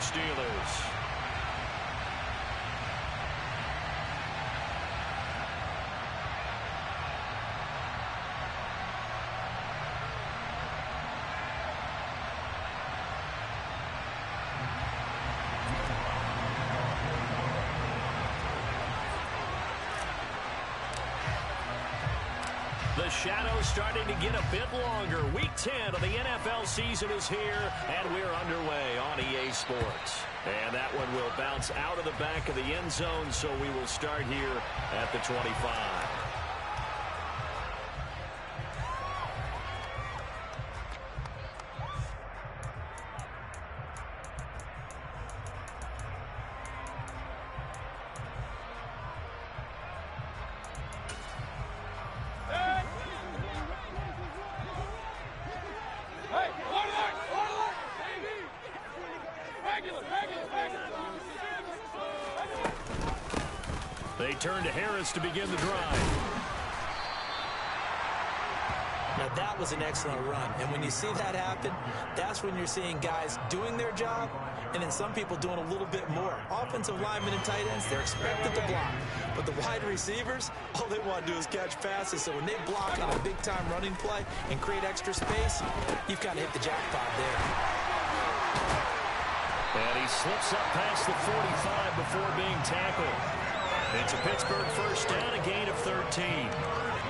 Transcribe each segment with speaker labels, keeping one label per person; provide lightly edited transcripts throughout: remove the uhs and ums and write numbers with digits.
Speaker 1: Pittsburgh Steelers. The shadow's starting to get a bit longer. Week 10 of the NFL season is here, and we're underway on EA Sports. And that one will bounce out of the back of the end zone, so we will start here at the 25. They turn to Harris to begin the drive.
Speaker 2: Now that was an excellent run, and when you see that happen, that's when you're seeing guys doing their job, and then some people doing a little bit more. Offensive linemen and tight ends, they're expected to block, but the wide receivers, all they want to do is catch passes, so when they block on a big-time running play and create extra space, you've kind of hit the jackpot there.
Speaker 1: And he slips up past the 45 before being tackled. It's a Pittsburgh first down, a gain of 13.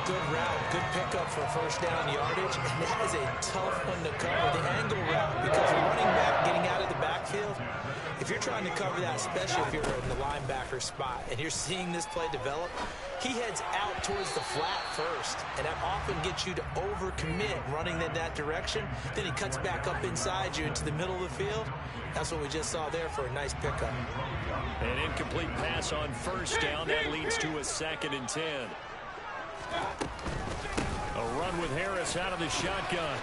Speaker 2: Good route, good pickup for first down yardage, and that is a tough one to cover, the angle route, because running back getting out of the backfield, if you're trying to cover that, especially if you're in the linebacker spot, and you're seeing this play develop, he heads out towards the flat first, and that often gets you to overcommit running in that direction. Then he cuts back up inside you into the middle of the field. That's what we just saw there for a nice pickup.
Speaker 1: An incomplete pass on first down. That leads to a 2nd and 10. A run with Harris out of the shotgun.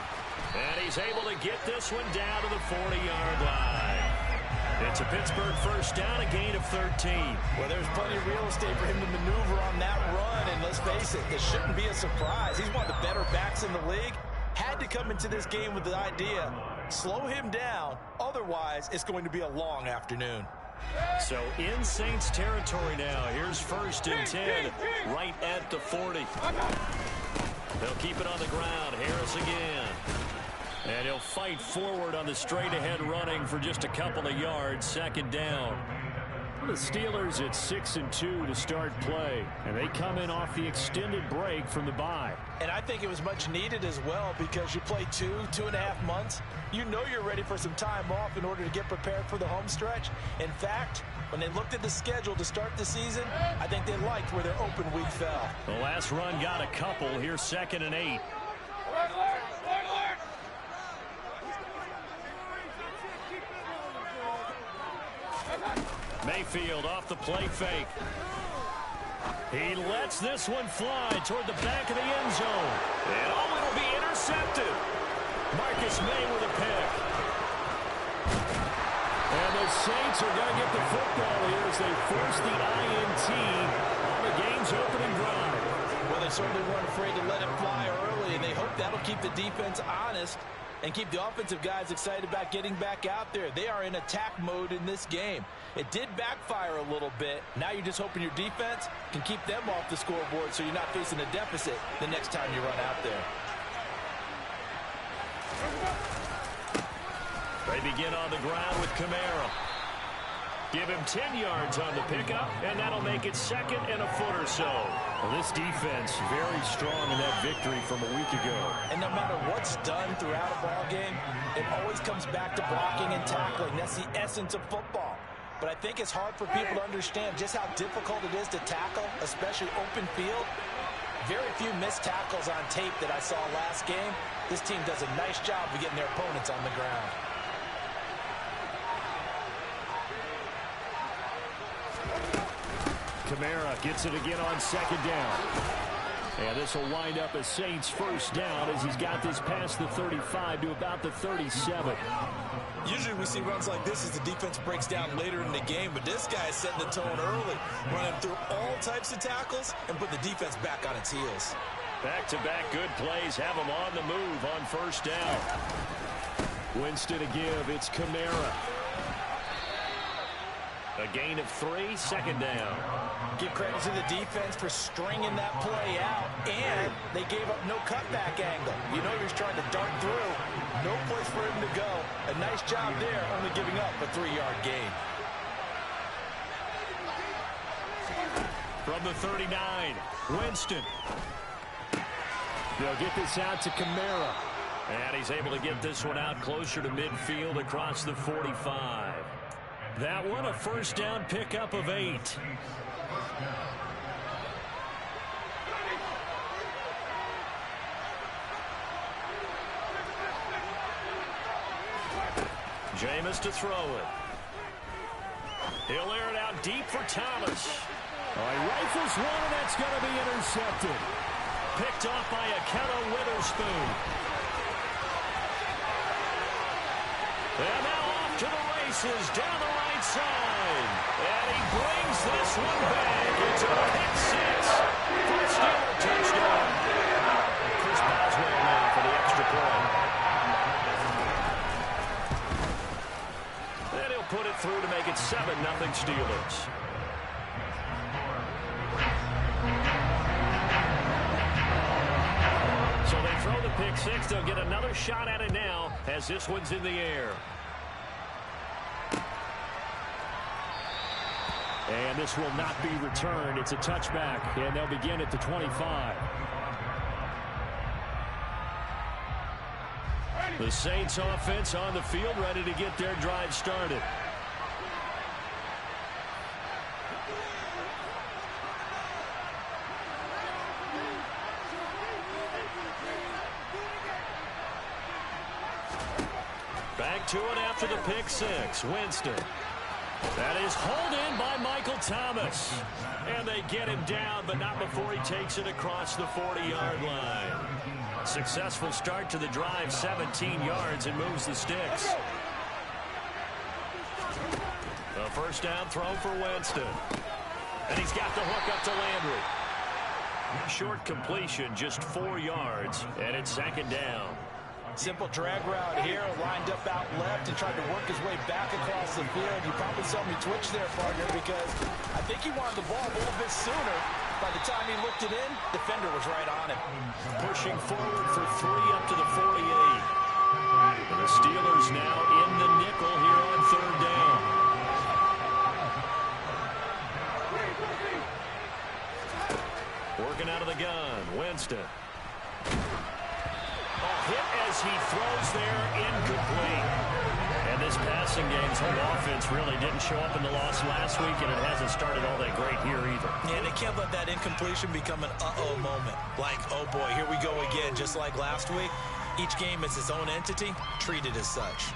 Speaker 1: And he's able to get this one down to the 40-yard line. It's a Pittsburgh first down, a gain of 13.
Speaker 2: Well, there's plenty of real estate for him to maneuver on that run, and let's face it, it shouldn't be a surprise. He's one of the better backs in the league. Had to come into this game with the idea, slow him down, otherwise it's going to be a long afternoon.
Speaker 1: So in Saints territory now. Here's 1st and 10, right at the 40. They'll keep it on the ground. Harris again. And he'll fight forward on the straight-ahead running for just a couple of yards. 2nd down. The Steelers at 6-2 to start play, and they come in off the extended break from the bye.
Speaker 2: And I think it was much needed as well, because you play 2.5 months. You know you're ready for some time off in order to get prepared for the home stretch. In fact, when they looked at the schedule to start the season, I think they liked where their open week fell.
Speaker 1: The last run got a couple. Here's 2nd and 8. Mayfield off the play fake. He lets this one fly toward the back of the end zone. And it'll be intercepted. Marcus May with a pick. And the Saints are going to get the football here as they force the INT on the game's opening drive.
Speaker 2: Well, they certainly weren't afraid to let it fly early, and they hope that'll keep the defense honest and keep the offensive guys excited about getting back out there. They are in attack mode in this game. It did backfire a little bit. Now you're just hoping your defense can keep them off the scoreboard so you're not facing a deficit the next time you run out there.
Speaker 1: They begin on the ground with Kamara. Give him 10 yards on the pickup, and that'll make it 2nd and a foot or so. Well, this defense very strong in that victory from a week ago.
Speaker 2: And no matter what's done throughout a ball game, it always comes back to blocking and tackling. That's the essence of football. But I think it's hard for people to understand just how difficult it is to tackle, especially open field. Very few missed tackles on tape that I saw last game. This team does a nice job of getting their opponents on the ground.
Speaker 1: Kamara gets it again on 2nd down. And this will wind up a Saints first down as he's got this past the 35 to about the 37.
Speaker 2: Usually we see runs like this as the defense breaks down later in the game, but this guy is setting the tone early, running through all types of tackles and put the defense back on its heels.
Speaker 1: Back-to-back good plays have him on the move on first down. Winston to give. It's Kamara. gain of 3, second down.
Speaker 2: Give credit to the defense for stringing that play out, and they gave up no cutback angle. You know he was trying to dart through. No place for him to go. A nice job there, only giving up a 3-yard gain.
Speaker 1: From the 39, Winston. They'll get this out to Kamara. And he's able to get this one out closer to midfield across the 45. That one, a first down pickup of 8. Jameis to throw it. He'll air it out deep for Thomas.
Speaker 3: He rifles one, and that's going to be intercepted.
Speaker 1: Picked off by Ahkello Witherspoon. And now off to the races down the right side. And he brings this one back. It's a pick 6. First Steeler touchdown. Chris Boswell now for the extra point. And he'll put it through to make it 7-0 Steelers. So they throw the pick 6. They'll get another shot at it now as this one's in the air.
Speaker 3: And this will not be returned. It's a touchback, and they'll begin at the 25.
Speaker 1: The Saints offense on the field, ready to get their drive started. Back to it after the pick 6. Winston. That is hauled in by Michael Thomas. And they get him down, but not before he takes it across the 40-yard line. Successful start to the drive, 17 yards, and moves the sticks. A first down throw for Winston. And he's got the hook up to Landry. Short completion, just 4 yards, and it's second down.
Speaker 2: Simple drag route here, lined up out left and tried to work his way back across the field. You probably saw me twitch there, partner, because I think he wanted the ball a little bit sooner. By the time he looked it in, defender was right on him.
Speaker 1: Pushing forward for 3 up to the 48. And the Steelers now in the nickel here on third down. Working out of the gun, Winston. Hit as he throws there, incomplete. And this passing game's whole offense really didn't show up in the loss last week, and it hasn't started all that great here either.
Speaker 2: Yeah, they can't let that incompletion become an uh-oh moment. Like, oh boy, here we go again, just like last week. Each game is its own entity, treated as such.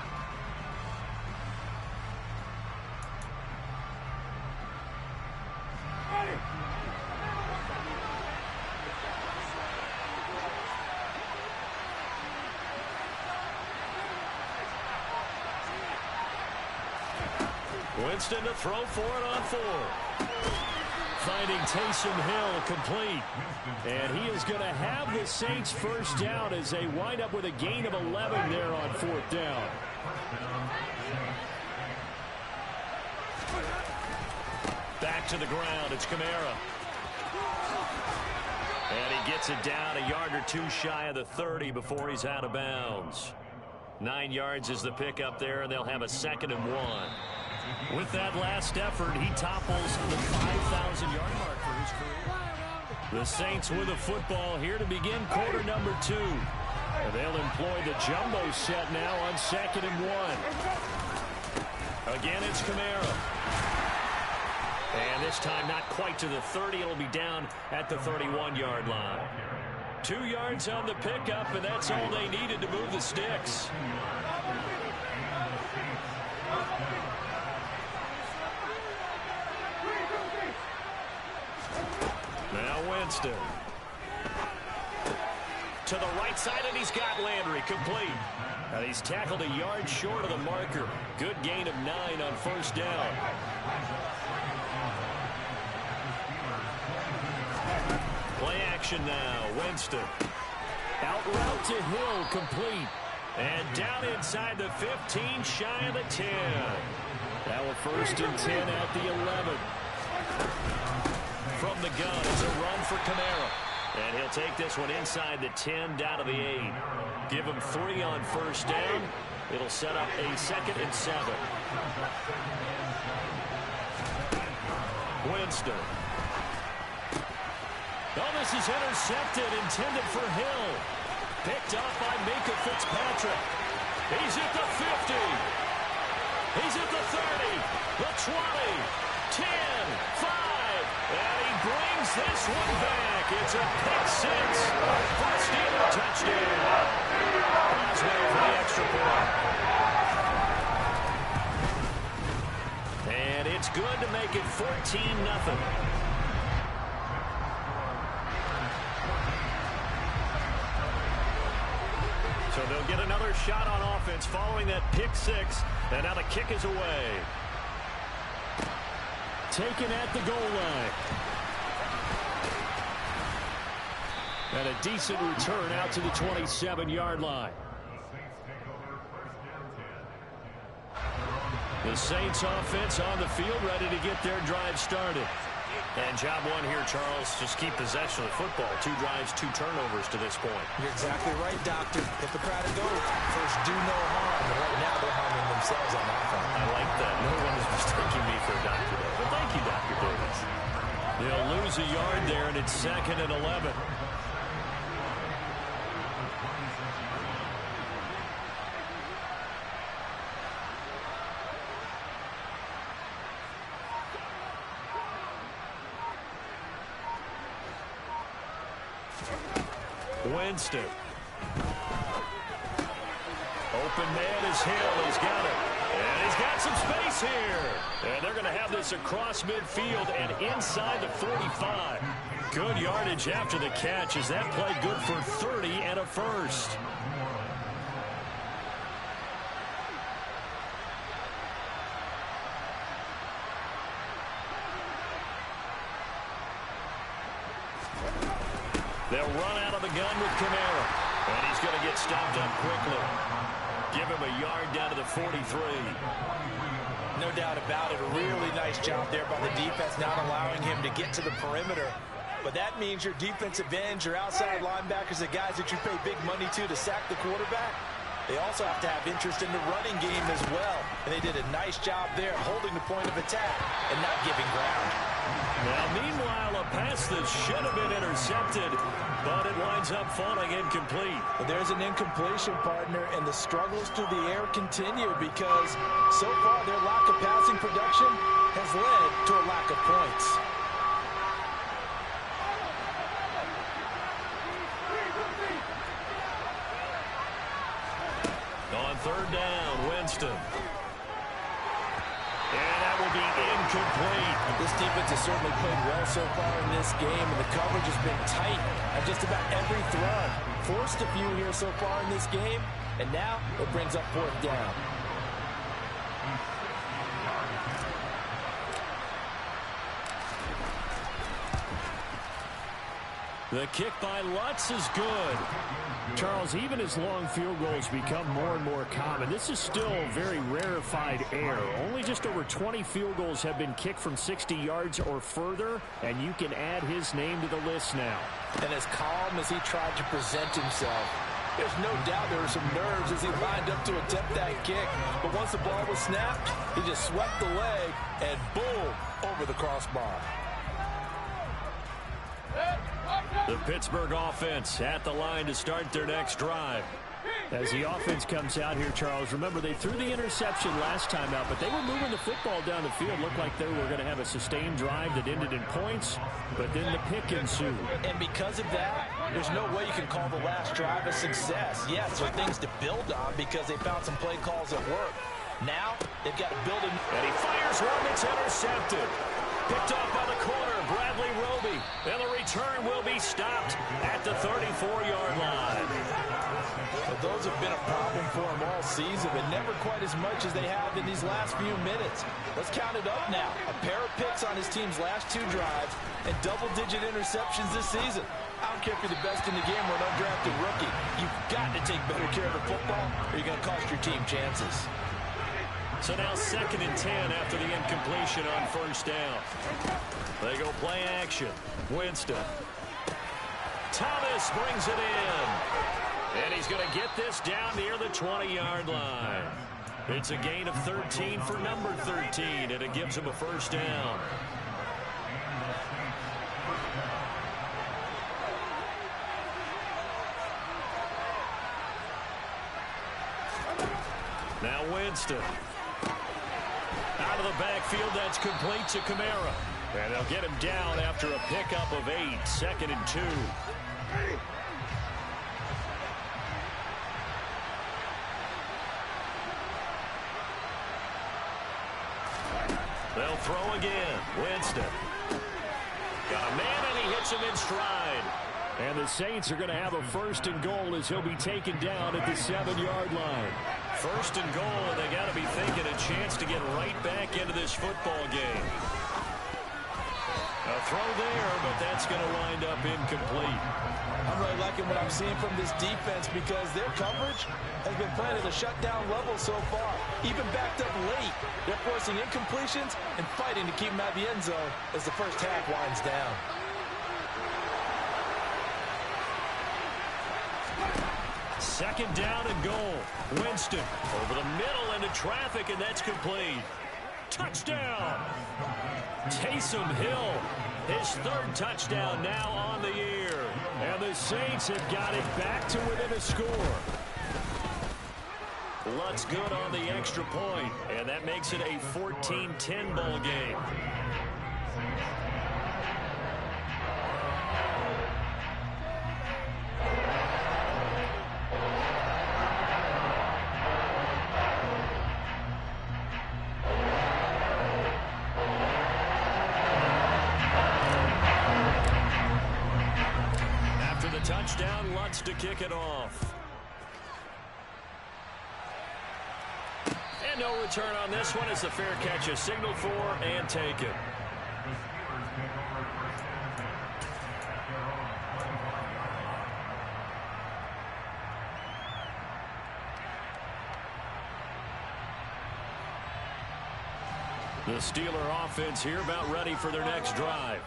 Speaker 1: Winston to throw for it on 4. Finding Taysom Hill complete. And he is going to have the Saints first down as they wind up with a gain of 11 there on 4th down. Back to the ground. It's Kamara. And he gets it down a yard or 2 shy of the 30 before he's out of bounds. 9 yards is the pickup there, and they'll have a 2nd and 1. With that last effort, he topples the 5,000-yard mark for his career. The Saints with a football here to begin quarter number 2. And they'll employ the jumbo set now on 2nd and 1. Again, it's Kamara. And this time not quite to the 30. It'll be down at the 31-yard line. 2 yards on the pickup, and that's all they needed to move the sticks. Now Winston. To the right side, and he's got Landry complete. And he's tackled a yard short of the marker. Good gain of 9 on first down. Play action now. Winston. Out route to Hill, complete. And down inside the 15, shy of the 10.
Speaker 3: That will First and 10 at the 11.
Speaker 1: From the gun, it's a run for Kamara. And he'll take this one inside the 10 down to the 8. Give him 3 on first down. It'll set up a 2nd and 7. Winston. Oh, this is intercepted, intended for Hill. Picked up by Minkah Fitzpatrick. He's at the 50. He's at the 30, the 20, 10, 5, and he brings this one back. It's a pick 6 for a Steeler touchdown. Boswell for the extra point. And it's good to make it 14-0. So they'll get another shot on offense following that pick 6. And now the kick is away.
Speaker 3: Taken at the goal line. And a decent return out to the 27-yard line. The Saints offense on the field, ready to get their drive started. And job one here, Charles, just keep possession of the football. 2 drives, 2 turnovers to this point.
Speaker 2: You're exactly right, Doctor. Hippocratic oath. First, do no harm. And right now, they're harming themselves on offense.
Speaker 1: I like that. No one is mistaking me for a doctor, though. But thank you, Dr. Davis.
Speaker 3: They'll lose a yard there, and it's 2nd and 11.
Speaker 1: Winston. Open man is Hill. He's got it. And he's got some space here. And they're going to have this across midfield and inside the 45. Good yardage after the catch. Is that play good for 30 and a first? They'll run out of the gun with Kamara. And he's going to get stopped up quickly. Give him a yard down to the 43.
Speaker 2: No doubt about it. A really nice job there by the defense, not allowing him to get to the perimeter. But that means your defensive ends, your outside linebackers, the guys that you pay big money to sack the quarterback, they also have to have interest in the running game as well. And they did a nice job there holding the point of attack and not giving ground.
Speaker 1: Now, meanwhile, a pass that should have been intercepted, but it winds up falling incomplete.
Speaker 2: Well, there's an incompletion, partner, and the struggles through the air continue because so far their lack of passing production has led to a lack of points.
Speaker 1: On 3rd down, Winston. And that will be incomplete.
Speaker 2: This defense has certainly played well so far in this game, and the coverage has been tight on just about every throw. Forced a few here so far in this game, and now it brings up 4th down.
Speaker 3: The kick by Lutz is good. Charles, even as long field goals become more and more common, this is still very rarefied air. Only just over 20 field goals have been kicked from 60 yards or further, and you can add his name to the list now.
Speaker 2: And as calm as he tried to present himself, there's no doubt there were some nerves as he lined up to attempt that kick. But once the ball was snapped, he just swept the leg and boom, over the crossbar.
Speaker 1: The Pittsburgh offense at the line to start their next drive.
Speaker 3: As the offense comes out here, Charles, remember they threw the interception last time out, but they were moving the football down the field. Looked like they were going to have a sustained drive that ended in points, but then the pick ensued.
Speaker 2: And because of that, there's no way you can call the last drive a success. Yes, there are things to build on because they found some play calls that work. Now, they've got to build it.
Speaker 1: And he fires one that's intercepted. Picked off by the corner, Bradley Roby. And the return will be stopped at the 34-yard line.
Speaker 2: Well, those have been a problem for him all season, but never quite as much as they have in these last few minutes. Let's count it up now. A pair of picks on his team's last 2 drives and double-digit interceptions this season. I don't care if you're the best in the game or an undrafted rookie. You've got to take better care of the football or you're going to cost your team chances.
Speaker 1: So now 2nd and 10 after the incompletion on first down. They go play action. Winston. Thomas brings it in. And he's going to get this down near the 20-yard line. It's a gain of 13 for number 13, and it gives him a first down. Now Winston. Out of the backfield, that's complete to Kamara. And they'll get him down after a pickup of 8, 2nd and 2. They'll throw again. Winston. Got a man, and he hits him in stride.
Speaker 3: And the Saints are going to have a 1st and goal as he'll be taken down at the 7-yard line.
Speaker 1: 1st and goal, and they got to be thinking a chance to get right back into this football game. A throw there, but that's going to wind up incomplete.
Speaker 2: I'm really liking what I'm seeing from this defense because their coverage has been playing at a shutdown level so far. Even backed up late, they're forcing incompletions and fighting to keep them out of the end zone as the first half winds down.
Speaker 1: Second down and goal. Winston over the middle into traffic, and that's complete. Touchdown! Taysom Hill, his 3rd touchdown now on the year.
Speaker 3: And the Saints have got it back to within a score.
Speaker 1: Lutz good on the extra point, and that makes it a 14-10 ball game. Touchdown, Lutz to kick it off. And no return on this one as the fair catch is signaled for and taken. The Steeler offense here about ready for their next drive.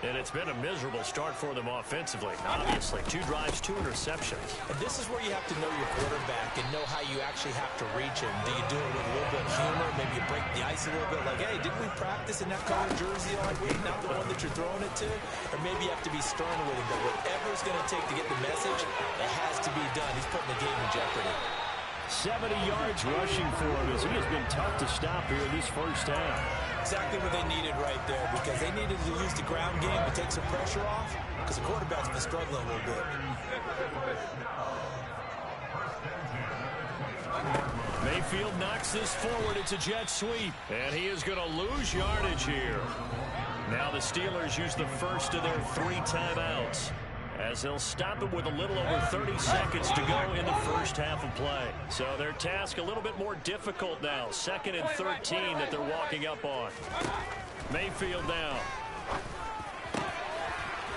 Speaker 1: And it's been a miserable start for them offensively. Obviously, 2 drives, 2 interceptions.
Speaker 2: And this is where you have to know your quarterback and know how you actually have to reach him. Do you do it with a little bit of humor? Maybe you break the ice a little bit like, hey, didn't we practice in that color jersey all week? Not the one that you're throwing it to? Or maybe you have to be stern with him. But whatever it's going to take to get the message, it has to be done. He's putting the game in jeopardy.
Speaker 3: 70 yards rushing for him as he has been tough to stop here in this first half.
Speaker 2: Exactly what they needed right there because they needed to use the ground game to take some pressure off because the quarterback's been struggling a little bit.
Speaker 1: Mayfield knocks this forward. It's a jet sweep, and he is going to lose yardage here. Now the Steelers use the first of their 3 timeouts as they'll stop it with a little over 30 seconds to go in the first half of play. So their task a little bit more difficult now. 2nd and 13 that they're walking up on. Mayfield now.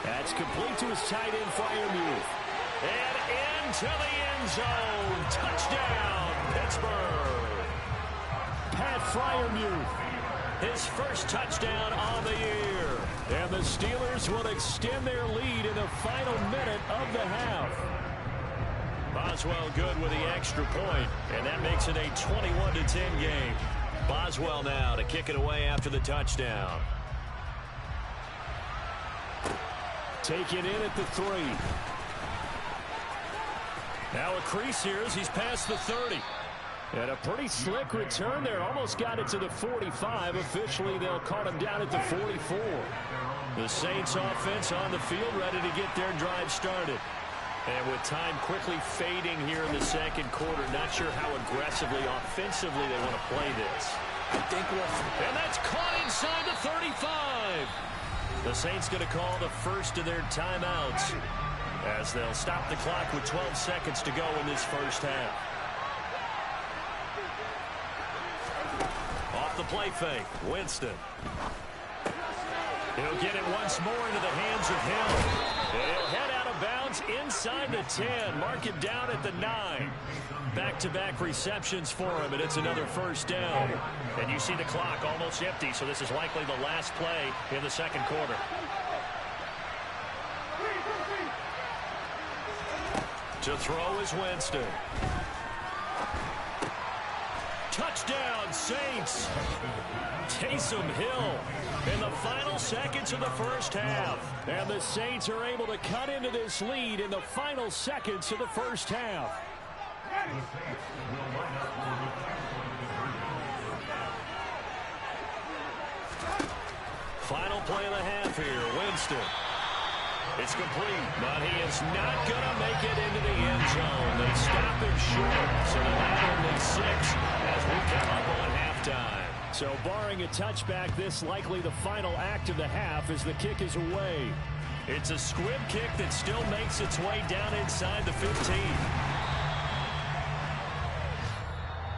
Speaker 1: That's complete to his tight end, Freiermuth. And into the end zone. Touchdown, Pittsburgh.
Speaker 3: Pat Freiermuth.
Speaker 1: His first touchdown on the year.
Speaker 3: And the Steelers will extend their lead in the final minute of the half.
Speaker 1: Boswell good with the extra point, and that makes it a 21-10 game. Boswell now to kick it away after the touchdown.
Speaker 3: Taken in at the 3.
Speaker 1: Now a crease here as he's past the 30.
Speaker 3: And a pretty slick return there. Almost got it to the 45. Officially, they'll call him down at the 44.
Speaker 1: The Saints offense on the field ready to get their drive started. And with time quickly fading here in the second quarter, not sure how aggressively, offensively they want to play this.
Speaker 2: I think
Speaker 1: and that's caught inside the 35. The Saints going to call the first of their timeouts as they'll stop the clock with 12 seconds to go in this first half. Off the play fake, Winston. He'll get it once more into the hands of Hill. And he'll head out of
Speaker 3: of bounds inside the 10. Mark it down at the 9. Back-to-back receptions for him, and it's another first down. And you see the clock almost empty, so this is likely the last play in the second quarter. To throw is Winston. Touchdown, Saints. Taysom Hill in the final seconds of the first half. And the Saints are able to cut into this lead in the final seconds of the first half. Final play of the half here, Winston. It's complete, but he is not going to make it into the end zone. They stop him short, so they'll have only 6 as we come up on halftime. So barring a touchback, this likely the final act of the half as the kick is away. It's a squib kick that still makes its way down inside the 15.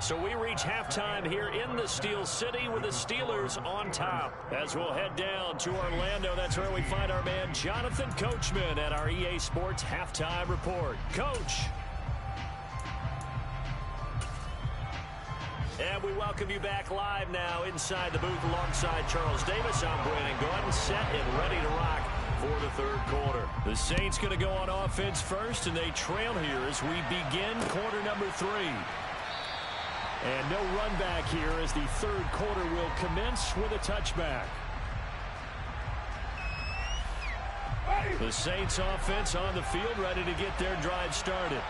Speaker 3: So we reach halftime here in the Steel City with the Steelers on top. As we'll head down to Orlando, that's where we find our man Jonathan Coachman at our EA Sports Halftime Report. Coach. And we welcome you back live now inside the booth alongside Charles Davis. I'm Brandon Gordon, set and ready to rock for the third quarter. The Saints going to go on offense first, and they trail here as we begin quarter number 3. And no run back here as the third quarter will commence with a touchback. The Saints offense on the field ready to get their drive started.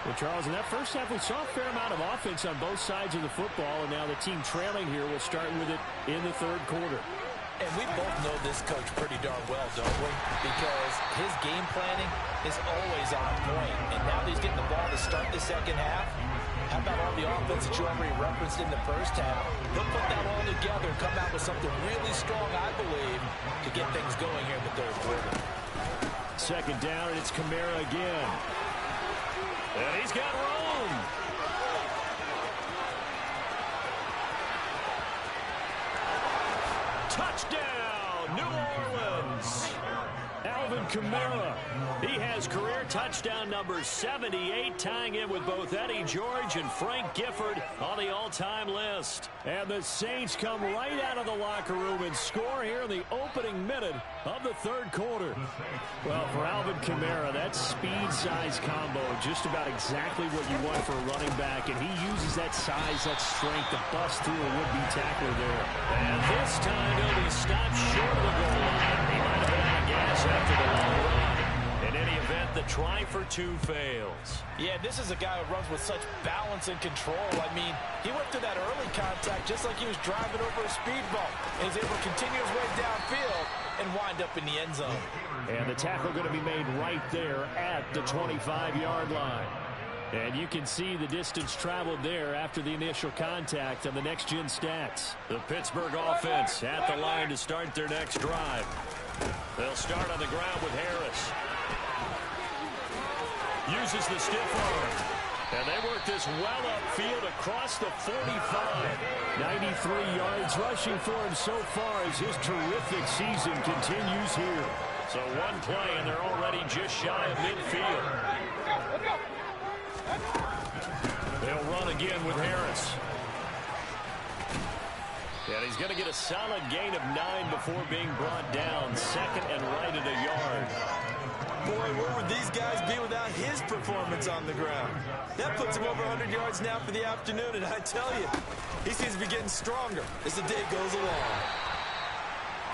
Speaker 3: Well, Charles, in that first half we saw a fair amount of offense on both sides of the football, and now the team trailing here will start with it in the third quarter.
Speaker 2: And we both know this coach pretty darn well, don't we? Because his game planning is always on point. And now that he's getting the ball to start the second half, how about all the offense that you already referenced in the first half? He'll put that all together and come out with something really strong, I believe, to get things going here in the third quarter.
Speaker 3: Second down, and it's Kamara again. And he's got room. Touchdown, New Orleans. Alvin Kamara. He has career touchdown number 78, tying in with both Eddie George and Frank Gifford on the all-time list. And the Saints come right out of the locker room and score here in the opening minute of the third quarter. Well, for Alvin Kamara, that speed-size combo, just about exactly what you want for a running back, and he uses that size, that strength to bust through a would-be tackler there. And this time he'll be stopped short of the goal line. He might have been out of gas after the long run. In any event, the try for 2 fails.
Speaker 2: Yeah, this is a guy who runs with such balance and control. I mean, he went through that early contact just like he was driving over a speed bump. And he's able to continue his way downfield and wind up in the end zone.
Speaker 3: And the tackle going to be made right there at the 25-yard line. And you can see the distance traveled there after the initial contact on the next-gen stats. The Pittsburgh offense at the line to start their next drive. They'll start on the ground with Harris. Uses the stiff arm. And they work this well upfield across the 45. 93 yards rushing for him so far as his terrific season continues here. So one play, and they're already just shy of midfield. They'll run again with Harris. And he's going to get a solid gain of 9 before being brought down. Second and right at a yard.
Speaker 2: Boy, where would these guys be without his performance on the ground? That puts him over 100 yards now for the afternoon, and I tell you, he seems to be getting stronger as the day goes along.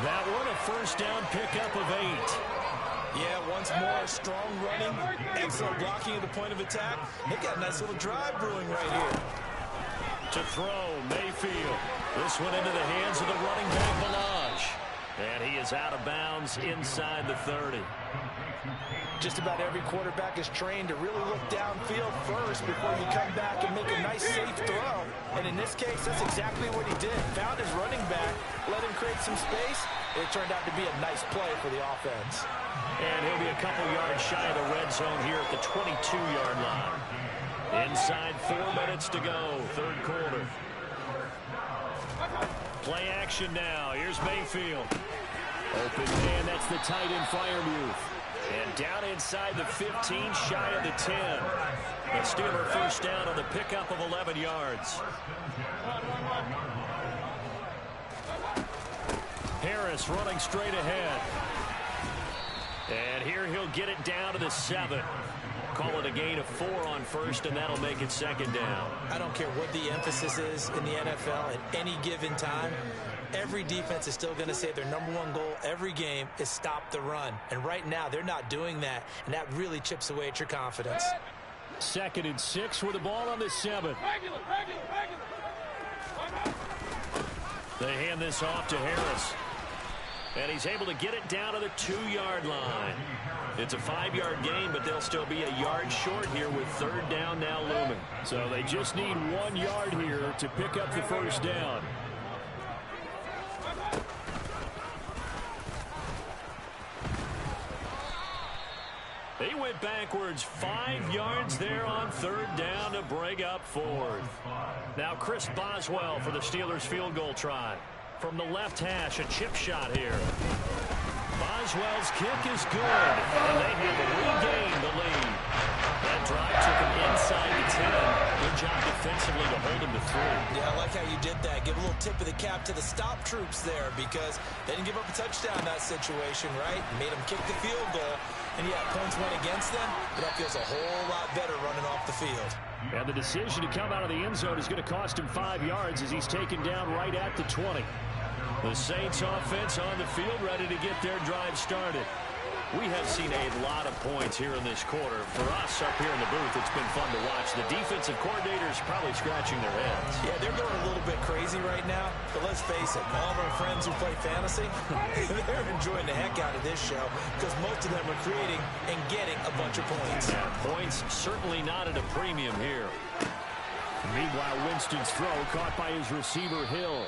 Speaker 3: That one a first down pickup of 8.
Speaker 2: Yeah, once more, strong running, excellent blocking at the point of attack. They got a nice little drive brewing right here.
Speaker 3: To throw, Mayfield. This one into the hands of the running back, Ballage. And he is out of bounds inside the 30.
Speaker 2: Just about every quarterback is trained to really look downfield first before you come back and make a nice, safe throw. And in this case, that's exactly what he did. Found his running back, let him create some space. It turned out to be a nice play for the offense.
Speaker 3: And he'll be a couple yards shy of the red zone here at the 22-yard line. Inside 4 minutes to go, third quarter. Play action now. Here's Mayfield. Open man, that's the tight end Freiermuth.
Speaker 1: And down inside the 15, shy of the 10. The Steeler first down on the pickup of 11 yards. Harris running straight ahead. And here he'll get it down to the 7. Call it a gain of 4 on first, and that'll make it second down.
Speaker 2: I don't care what the emphasis is in the NFL at any given time. Every defense is still going to say their #1 goal every game is stop the run. And right now, they're not doing that, and that really chips away at your confidence.
Speaker 3: 2nd and 6 with the ball on the 7. They hand this off to Harris. And he's able to get it down to the 2-yard line. It's a 5-yard gain, but they'll still be a yard short here with 3rd down now looming. So they just need 1 yard here to pick up the first down. He went backwards 5 yards there on 3rd down to bring up 4th. Now Chris Boswell for the Steelers field goal try. From the left hash, a chip shot here. Boswell's kick is good, and they have regained the lead. That drive took him inside the 10. Good job defensively to hold him to 3.
Speaker 2: Yeah, I like how you did that. Give a little tip of the cap to the stop troops there because they didn't give up a touchdown in that situation, right? Made them kick the field goal. And yeah, points went against them, but that feels a whole lot better running off the field.
Speaker 3: And the decision to come out of the end zone is going to cost him 5 yards as he's taken down right at the 20. The Saints offense on the field ready to get their drive started. We have seen a lot of points here in this quarter. For us up here in the booth, it's been fun to watch. The defensive coordinators probably scratching their heads.
Speaker 2: Yeah, they're going a little bit crazy right now. But let's face it, all of our friends who play fantasy, they're enjoying the heck out of this show because most of them are creating and getting a bunch of points.
Speaker 1: Yeah, points certainly not at a premium here.
Speaker 3: Meanwhile, Winston's throw caught by his receiver, Hill.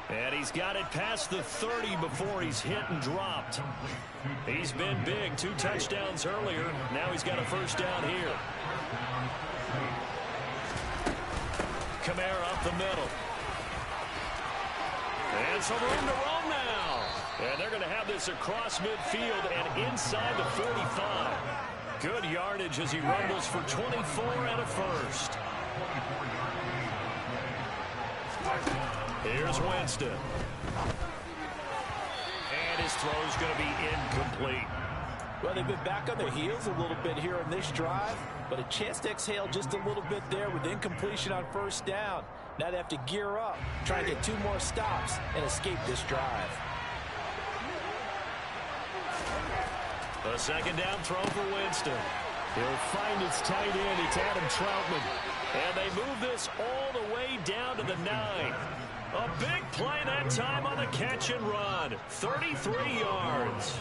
Speaker 3: And he's got it past the 30 before he's hit and dropped. He's been big. 2 touchdowns earlier. Now he's got a first down here. Kamara up the middle. And some room to roam now. And they're going to have this across midfield and inside the 45. Good yardage as he rumbles for 24 and a first. Here's Winston. And his throw's going to be incomplete.
Speaker 4: Well, they've been back on their heels a little bit here on this drive, but a chance to exhale just a little bit there with incompletion on first down. Now they have to gear up, try and get 2 more stops and escape this drive.
Speaker 1: A second down throw for Winston.
Speaker 3: He'll find its tight end. It's Adam Troutman.
Speaker 1: And they move this all the way down to the 9. A big play that time on the catch and run. 33 yards.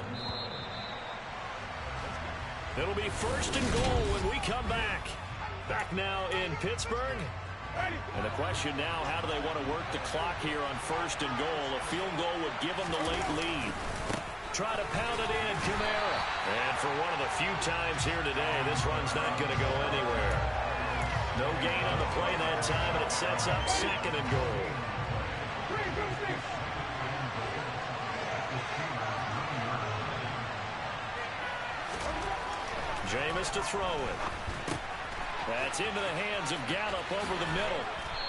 Speaker 1: It'll be first and goal when we come back. Back now in Pittsburgh. And the question now, how do they want to work the clock here on first and goal? A field goal would give them the late lead. Try to pound it in, Kamara. And for one of the few times here today, this run's not going to go anywhere. No gain on the play that time, and it sets up second and goal. Jameis to throw it. That's into the hands of Gallup over the middle.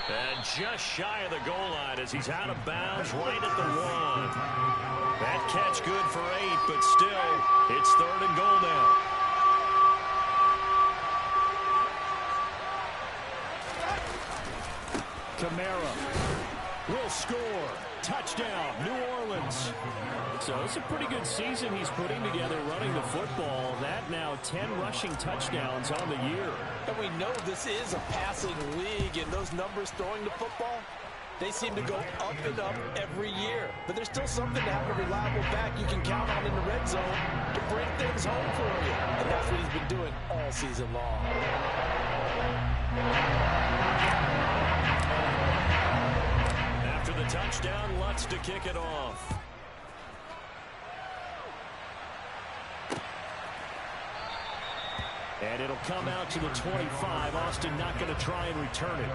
Speaker 1: And just shy of the goal line as he's out of bounds right at the 1. That catch good for 8, but still, it's 3rd and goal now.
Speaker 3: Kamara will score. Touchdown, New Orleans. So it's a pretty good season he's putting together running the football. That now 10 rushing touchdowns on the year.
Speaker 4: And we know this is a passing league, and those numbers throwing the football, they seem to go up and up every year. But there's still something to have a reliable back you can count on in the red zone to bring things home for you. And that's what he's been doing all season long.
Speaker 1: After the touchdown, Lutz to kick it off.
Speaker 3: And it'll come out to the 25. Austin not going to try and return it.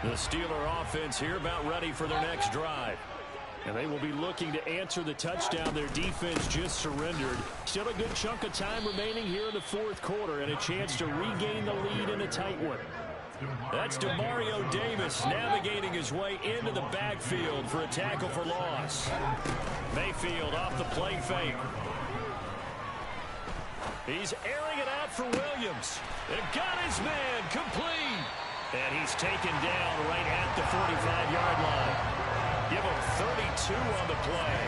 Speaker 1: The Steeler offense here about ready for their next drive.
Speaker 3: And they will be looking to answer the touchdown their defense just surrendered. Still a good chunk of time remaining here in the fourth quarter and a chance to regain the lead in a tight one.
Speaker 1: That's Demario Davis navigating his way into the backfield for a tackle for loss. Mayfield off the play fake. He's airing it out for Williams. It got his man complete. And he's taken down right at the 45-yard line. Give him 32 on the play.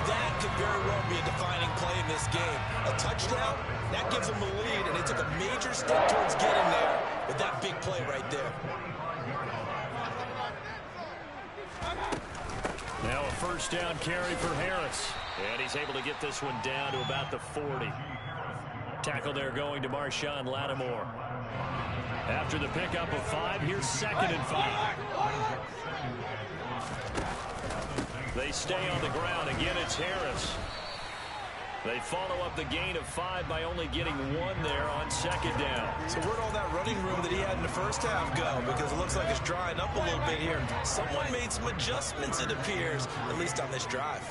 Speaker 4: That could very well be a defining play in this game. A touchdown, that gives them the lead, and they took a major step towards getting there with that big play right there.
Speaker 1: Now a first down carry for Harris. And he's able to get this one down to about the 40. Tackle there going to Marshawn Lattimore. After the pickup of 5, here's 2nd and 5. They stay on the ground. Again, it's Harris. They follow up the gain of 5 by only getting 1 there on 2nd down.
Speaker 4: So where'd all that running room that he had in the first half go? Because it looks like it's drying up a little bit here. Someone made some adjustments, it appears, at least on this drive.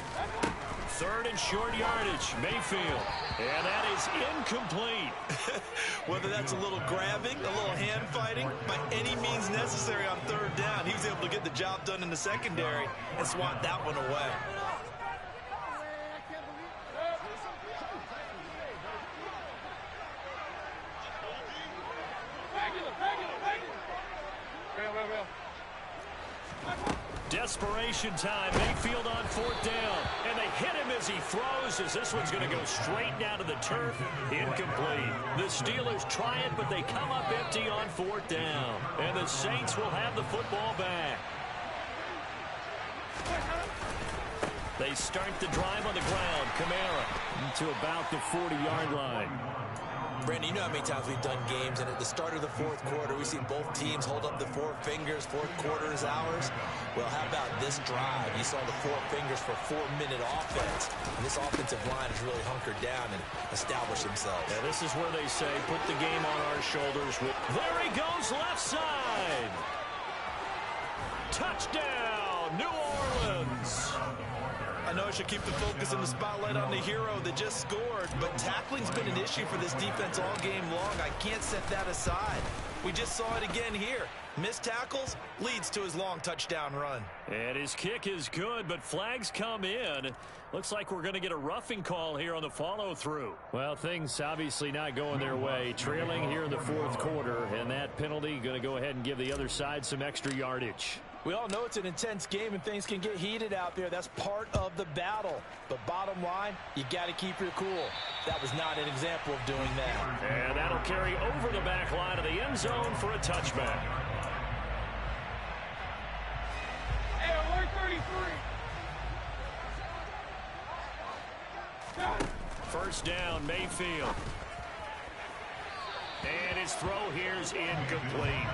Speaker 1: 3rd and short yardage, Mayfield. And that is incomplete.
Speaker 4: Whether that's a little grabbing, a little hand fighting, by any means necessary on 3rd down, he was able to get the job done in the secondary and swat that one away.
Speaker 1: Desperation time. Mayfield on 4th down. And they hit him as he throws, as this one's going to go straight down to the turf. Incomplete. The Steelers try it, but they come up empty on 4th down. And the Saints will have the football back. They start the drive on the ground. Kamara to about the 40-yard line.
Speaker 4: Brandon, you know how many times we've done games, and at the start of the fourth quarter, we've seen both teams hold up the 4 fingers. Fourth quarter is ours. Well, how about this drive? You saw the 4 fingers for 4-minute offense, and this offensive line has really hunkered down and established themselves.
Speaker 1: Yeah, this is where they say, put the game on our shoulders. There he goes, left side. Touchdown, New Orleans.
Speaker 4: I know I should keep the focus and the spotlight on the hero that just scored, but tackling's been an issue for this defense all game long. I can't set that aside. We just saw it again here. Missed tackles leads to his long touchdown run.
Speaker 1: And his kick is good, but flags come in. Looks like we're going to get a roughing call here on the follow-through.
Speaker 3: Well, things obviously not going their way. Trailing here in the fourth quarter, and that penalty going to go ahead and give the other side some extra yardage.
Speaker 4: We all know it's an intense game and things can get heated out there. That's part of the battle. But bottom line, you got to keep your cool. That was not an example of doing that.
Speaker 1: And that'll carry over the back line of the end zone for a touchback.
Speaker 5: Hey, 133.
Speaker 1: First down, Mayfield. And his throw here's incomplete.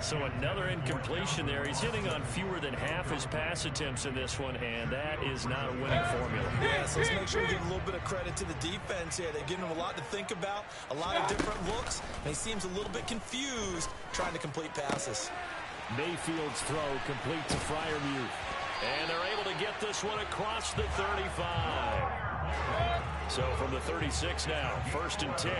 Speaker 1: So another incompletion there. He's hitting on fewer than half his pass attempts in this one, and that is not a winning formula.
Speaker 4: Yeah, so let's make sure we give a little bit of credit to the defense here. They're giving him a lot to think about, a lot of different looks, and he seems a little bit confused trying to complete passes.
Speaker 3: Mayfield's throw complete to Freiermuth.
Speaker 1: And they're able to get this one across the 35. So from the 36 now, 1st and 10.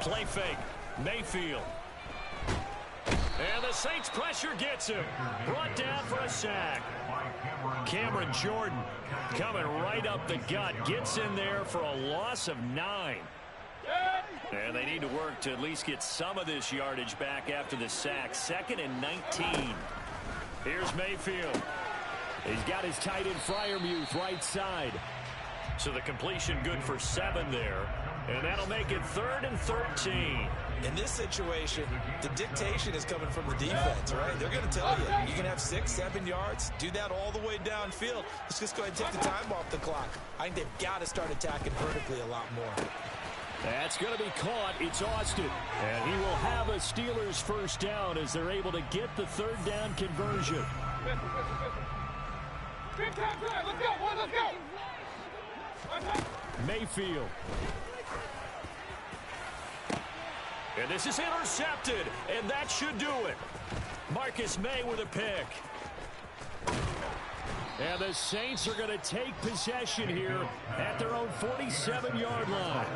Speaker 1: Play fake, Mayfield. And the Saints pressure gets him. Brought down for a sack. Cameron Jordan coming right up the gut. Gets in there for a loss of 9. And they need to work to at least get some of this yardage back after the sack. 2nd and 19. Here's Mayfield.
Speaker 3: He's got his tight end Freiermuth right side.
Speaker 1: So the completion good for 7 there. And that'll make it 3rd and 13.
Speaker 4: In this situation, the dictation is coming from the defense, right? They're going to tell you, you can have 6, 7 yards, do that all the way downfield. Let's just go ahead and take the time off the clock. I think they've got to start attacking vertically a lot more.
Speaker 3: That's going to be caught. It's Austin. And he will have a Steelers first down as they're able to get the 3rd down conversion.
Speaker 5: Let's go, boy, let's go.
Speaker 3: Mayfield.
Speaker 1: And this is intercepted, and that should do it. Marcus May with a pick.
Speaker 3: And the Saints are going to take possession here at their own 47-yard line.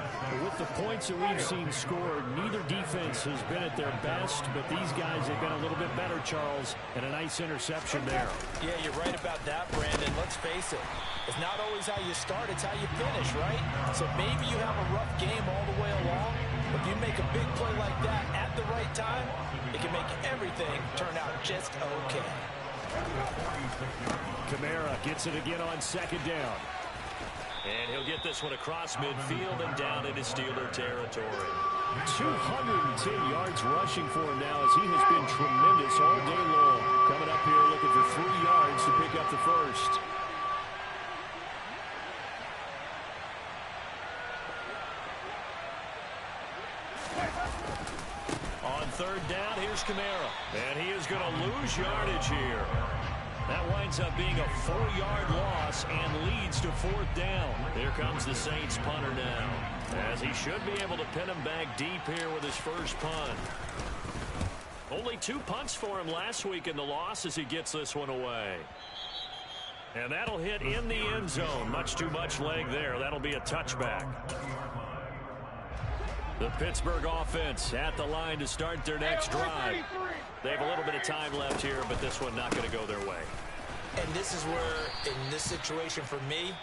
Speaker 3: With the points that we've seen scored, neither defense has been at their best, but these guys have been a little bit better, Charles, and a nice interception there.
Speaker 4: Yeah, you're right about that, Brandon. Let's face it. It's not always how you start, it's how you finish, right? So maybe you have a rough game all the way along, but if you make a big play like that at the right time, it can make everything turn out just okay.
Speaker 3: Kamara gets it again on second down.
Speaker 1: And he'll get this one across midfield and down into Steeler territory.
Speaker 3: 210 yards rushing for him now as he has been tremendous all day long. Coming up here looking for 3 yards to pick up the first.
Speaker 1: On third down, here's Kamara. And he is going to lose yardage here. That winds up being a 4-yard loss and leads to fourth down. Here comes the Saints punter now, as he should be able to pin him back deep here with his first punt. Only 2 punts for him last week in the loss as he gets this one away. And that'll hit in the end zone. Much too much leg there. That'll be a touchback. The Pittsburgh offense at the line to start their next drive. They have a little bit of time left here, but this one not going to go their way.
Speaker 2: And this is where, in this situation for me,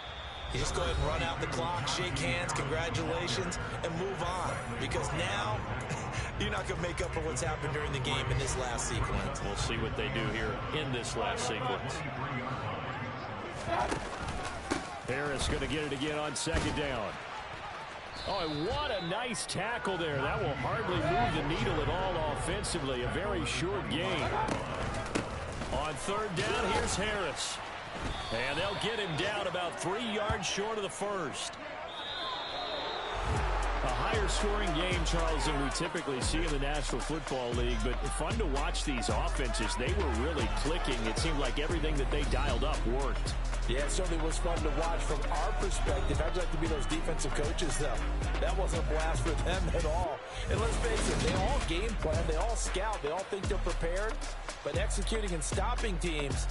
Speaker 2: you just go ahead and run out the clock, shake hands, congratulations, and move on. Because now, you're not going to make up for what's happened during the game in this last sequence.
Speaker 1: We'll see what they do here in this last sequence.
Speaker 3: Harris going to get it again on second down. Oh, and what a nice tackle there. That will hardly move the needle at all offensively. A very short gain. On third down, here's Harris. And they'll get him down about 3 yards short of the first. A higher scoring game, Charles, than we typically see in the National Football League, but fun to watch these offenses. They were really clicking. It seemed like everything that they dialed up worked.
Speaker 4: Yeah, it certainly was fun to watch from our perspective. I'd like to be those defensive coaches, though. That wasn't a blast for them at all. And let's face it, they all game plan, they all scout, they all think they're prepared. But executing and stopping teams,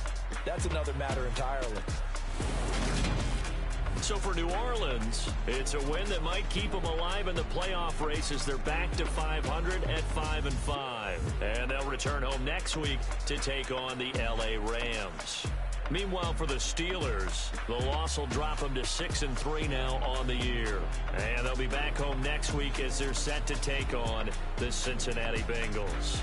Speaker 4: that's another matter entirely.
Speaker 1: So for New Orleans, it's a win that might keep them alive in the playoff race as they're back to 500 at 5-5. And they'll return home next week to take on the LA Rams. Meanwhile, for the Steelers, the loss will drop them to 6-3 now on the year. And they'll be back home next week as they're set to take on the Cincinnati Bengals.